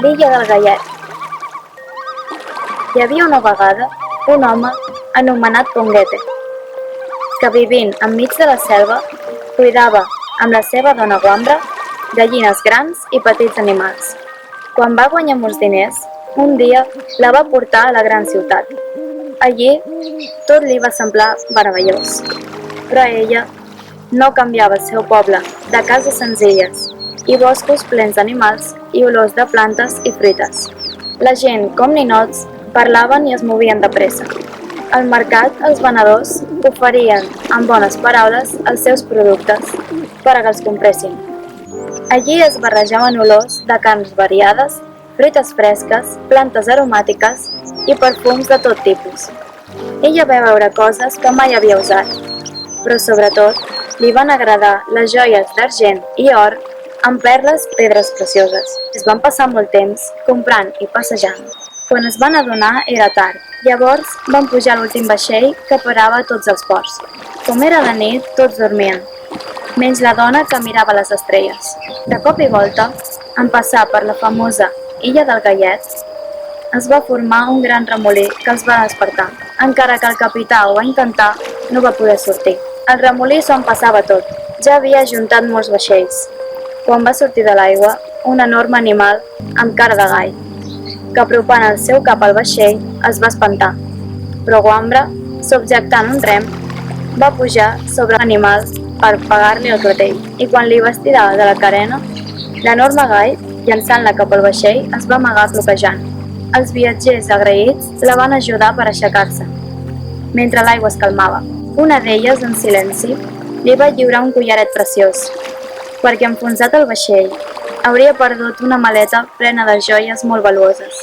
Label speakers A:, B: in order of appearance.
A: L'illa del Gallet. Hi havia una vegada un home anomenat Ponguete, que vivint enmig de la selva cuidava amb la seva dona Guambra gallines grans i petits animals. Quan va guanyar molts diners, un dia la va portar a la gran ciutat. Allí tot li va semblar meravellós, però ella no canviava el seu poble de cases senzilles i boscos plens d'animals i olors de plantes i fruites. La gent, com ninots, parlaven i es movien de pressa. Al mercat, els venedors oferien amb bones paraules els seus productes per a que els compressin. Allí es barrejaven olors de carns variades, fruites fresques, plantes aromàtiques i perfums de tot tipus. Ella va veure coses que mai havia usat, però sobretot li van agradar les joies d'argent i or amb perles pedres precioses. Es van passar molt temps comprant i passejant. Quan es van adonar era tard. Llavors van pujar a l'últim vaixell que parava a tots els ports. Com era de nit, tots dormien, menys la dona que mirava les estrelles. De cop i volta, en passar per la famosa Illa del Gallet, es va formar un gran remolí que els va despertar. Encara que el capità ho va intentar, no va poder sortir. El remolí s'ho empassava tot. Ja havia ajuntat molts vaixells. Quan va sortir de l'aigua, un enorme animal amb cara de gall, que apropant el seu cap al vaixell es va espantar. Però Guambra, subjectant un rem, va pujar sobre l'animal per pegar-li el clatell. I quan li va estirar de la carena, l'enorme gall, llançant-la cap al vaixell, es va amagar bloquejant. Els viatgers agraïts la van ajudar per aixecar-se, mentre l'aigua es calmava. Una d'elles, en silenci, li va lliurar un collaret preciós, perquè enfonsat el vaixell hauria perdut una maleta plena de joies molt valuoses.